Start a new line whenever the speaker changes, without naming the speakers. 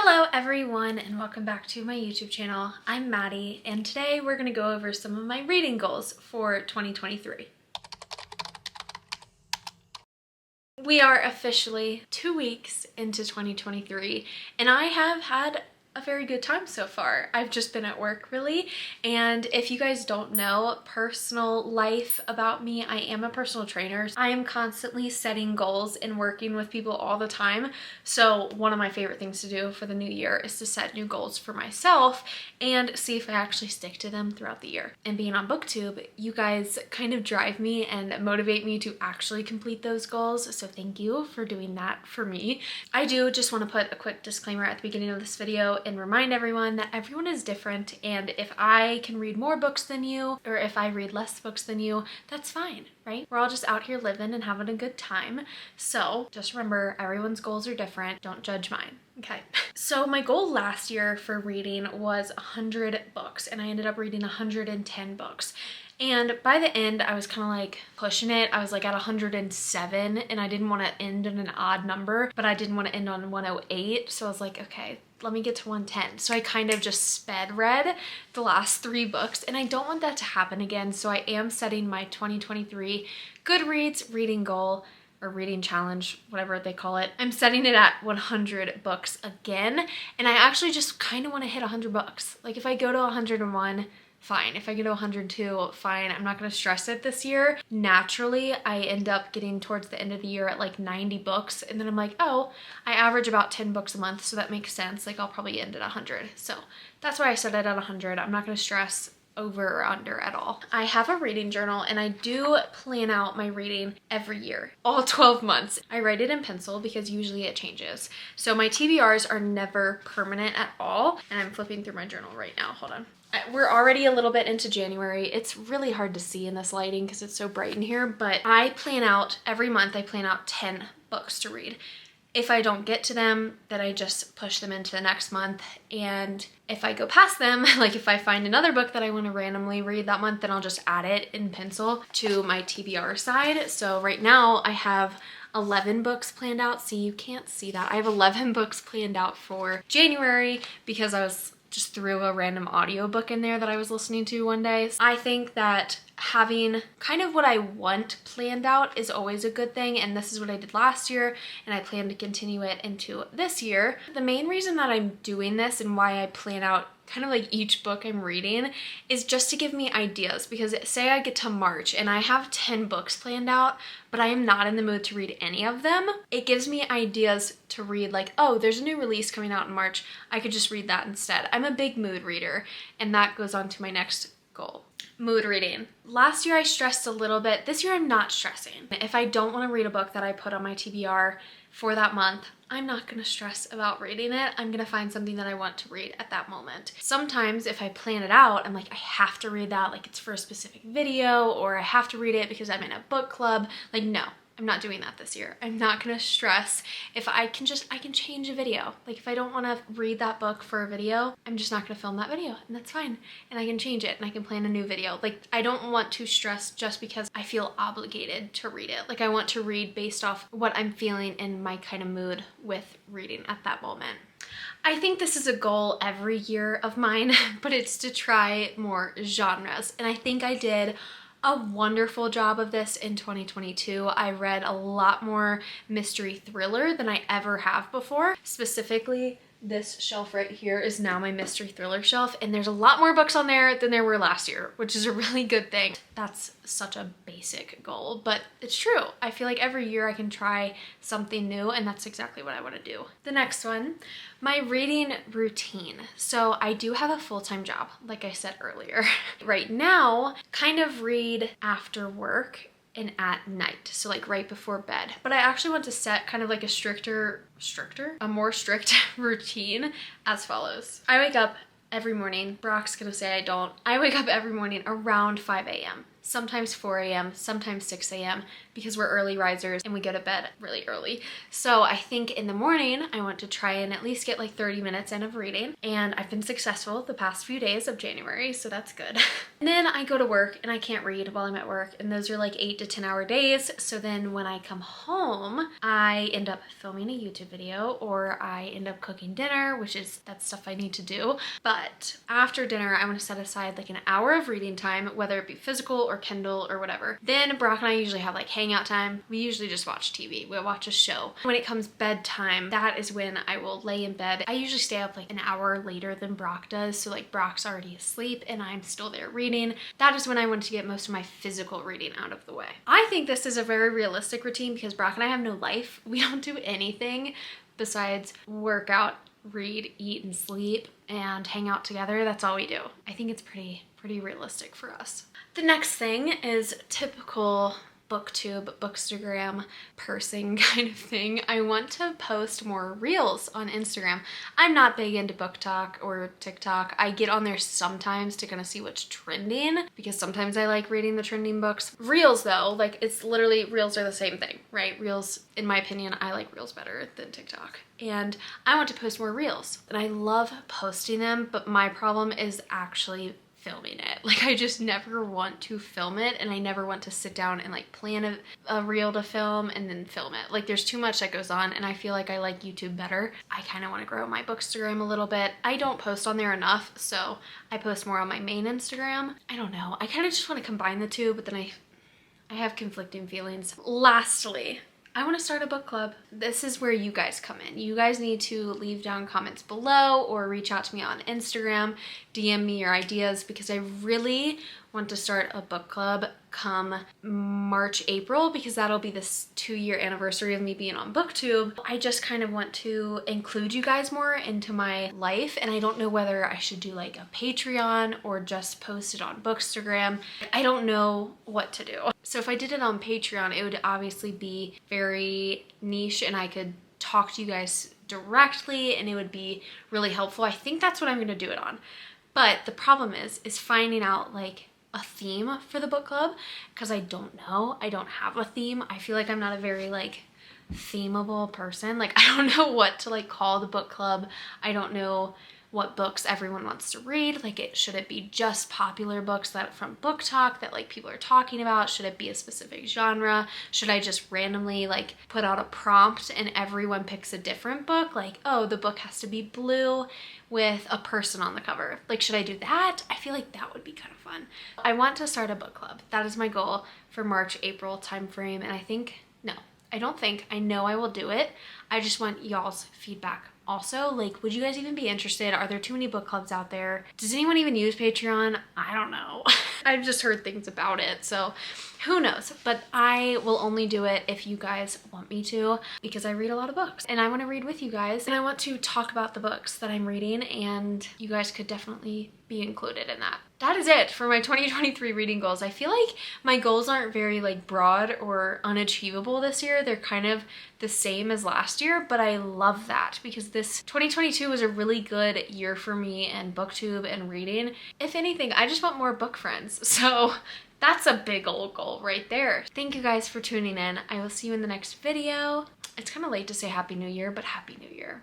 Hello everyone and welcome back to my YouTube channel. I'm Maddie and today we're going to go over some of my reading goals for 2023. We are officially 2 weeks into 2023 and I have had a very good time so far. I've just been at work really, and if you guys don't know personal life about me, I am a personal trainer. I am constantly setting goals and working with people all the time. So one of my favorite things to do for the new year is to set new goals for myself and see if I actually stick to them throughout the year. And being on BookTube, you guys kind of drive me and motivate me to actually complete those goals. So thank you for doing that for me. I do just want to put a quick disclaimer at the beginning of this video and remind everyone that everyone is different, and if I can read more books than you or if I read less books than you, that's fine, right? We're all just out here living and having a good time. So just remember, everyone's goals are different. Don't judge mine. Okay. So my goal last year for reading was 100 books and I ended up reading 110 books. And by the end, I was kind of like pushing it. I was like at 107 and I didn't want to end in an odd number, but I didn't want to end on 108. So I was like, okay, let me get to 110. So I kind of just sped read the last 3 books and I don't want that to happen again. So I am setting my 2023 Goodreads reading goal or reading challenge, whatever they call it. I'm setting it at 100 books again. And I actually just kind of want to hit 100 books. Like if I go to 101, fine. If I get to 102, fine. I'm not going to stress it this year. Naturally, I end up getting towards the end of the year at like 90 books. And then I'm like, oh, I average about 10 books a month. So that makes sense. Like I'll probably end at 100. So that's why I set it at 100. I'm not going to stress over or under at all. I have a reading journal and I do plan out my reading every year, all 12 months. I write it in pencil because usually it changes. So my TBRs are never permanent at all. And I'm flipping through my journal right now. Hold on. We're already a little bit into January. It's really hard to see in this lighting because it's so bright in here, but I plan out every month, I plan out 10 books to read. If I don't get to them, then I just push them into the next month. And if I go past them, like if I find another book that I want to randomly read that month, then I'll just add it in pencil to my TBR side. So right now I have 11 books planned out. See, you can't see that. I have 11 books planned out for January because I was just threw a random audiobook in there that I was listening to one day. I think that having kind of what I want planned out is always a good thing, and this is what I did last year and I plan to continue it into this year. The main reason that I'm doing this and why I plan out kind of like each book I'm reading is just to give me ideas, because say I get to March and I have 10 books planned out, but I am not in the mood to read any of them. It gives me ideas to read, like, oh, there's a new release coming out in March. I could just read that instead. I'm a big mood reader, and that goes on to my next goal. Mood reading. Last year I stressed a little bit. This year I'm not stressing. If I don't want to read a book that I put on my TBR for that month, I'm not going to stress about reading it. I'm going to find something that I want to read at that moment. Sometimes if I plan it out, I'm like, I have to read that, like it's for a specific video, or I have to read it because I'm in a book club. Like, no. I'm not doing that this year. I'm not gonna stress. If I can change a video. Like if I don't wanna read that book for a video, I'm just not gonna film that video, and that's fine. And I can change it and I can plan a new video. Like I don't want to stress just because I feel obligated to read it. Like I want to read based off what I'm feeling and my kind of mood with reading at that moment. I think this is a goal every year of mine, but it's to try more genres. And I think I did a wonderful job of this in 2022. I read a lot more mystery thriller than I ever have before. Specifically, this shelf right here is now my mystery thriller shelf, and there's a lot more books on there than there were last year, which is a really good thing. That's such a basic goal, but it's true. I feel like every year I can try something new, and that's exactly what I want to do. The next one, my reading routine. So I do have a full-time job, like I said earlier. Right now, kind of read after work and at night, so like right before bed. But I actually want to set kind of like a more strict routine as follows. I wake up every morning. Brock's gonna say I don't. I wake up every morning around 5 a.m. sometimes 4 a.m., sometimes 6 a.m. because we're early risers and we go to bed really early. So I think in the morning, I want to try and at least get like 30 minutes in of reading. And I've been successful the past few days of January, so that's good. And then I go to work and I can't read while I'm at work. And those are like 8 to 10 hour days. So then when I come home, I end up filming a YouTube video or I end up cooking dinner, which is that's stuff I need to do. But after dinner, I want to set aside like an hour of reading time, whether it be physical or Kindle or whatever. Then Brock and I usually have like hangout time. We usually just watch TV. We'll watch a show. When it comes bedtime, that is when I will lay in bed. I usually stay up like an hour later than Brock does. So like Brock's already asleep and I'm still there reading. That is when I want to get most of my physical reading out of the way. I think this is a very realistic routine because Brock and I have no life. We don't do anything besides work out, read, eat, and sleep, and hang out together. That's all we do. I think it's pretty realistic for us. The next thing is typical booktube, bookstagram person kind of thing. I want to post more reels on Instagram. I'm not big into book talk or TikTok. I get on there sometimes to kind of see what's trending because sometimes I like reading the trending books. Reels though, like it's literally, reels are the same thing, right? Reels, in my opinion, I like reels better than TikTok. And I want to post more reels and I love posting them, but my problem is actually filming it. Like I just never want to film it and I never want to sit down and like plan a reel to film and then film it. Like there's too much that goes on and I feel like I like YouTube better. I kind of want to grow my Bookstagram a little bit. I don't post on there enough, so I post more on my main Instagram. I don't know. I kind of just want to combine the two, but then I have conflicting feelings. Lastly, I want to start a book club. This is where you guys come in. You guys need to leave down comments below or reach out to me on Instagram, DM me your ideas because I really want to start a book club come March, April, because that'll be this 2-year anniversary of me being on BookTube. I just kind of want to include you guys more into my life and I don't know whether I should do like a Patreon or just post it on Bookstagram. I don't know what to do. So if I did it on Patreon, it would obviously be very niche and I could talk to you guys directly and it would be really helpful. I think that's what I'm gonna do it on. But the problem is finding out like a theme for the book club because I don't know. I don't have a theme. I feel like I'm not a very like themeable person. Like I don't know what to like call the book club. I don't know what books everyone wants to read. Like should it be just popular books that from Book Talk that like people are talking about? Should it be a specific genre? Should I just randomly like put out a prompt and everyone picks a different book? Like, oh, the book has to be blue with a person on the cover. Like, should I do that? I feel like that would be kind of fun. I want to start a book club. That is my goal for March, April timeframe. And I know I will do it. I just want y'all's feedback. Also, like, would you guys even be interested? Are there too many book clubs out there? Does anyone even use Patreon? I don't know. I've just heard things about it, so who knows? But I will only do it if you guys want me to because I read a lot of books and I want to read with you guys and I want to talk about the books that I'm reading and you guys could definitely be included in that. That is it for my 2023 reading goals. I feel like my goals aren't very like broad or unachievable this year. They're kind of the same as last year, but I love that because this 2022 was a really good year for me and BookTube and reading. If anything, I just want more book friends. So that's a big old goal right there. Thank you guys for tuning in. I will see you in the next video. It's kind of late to say Happy New Year, but Happy New Year.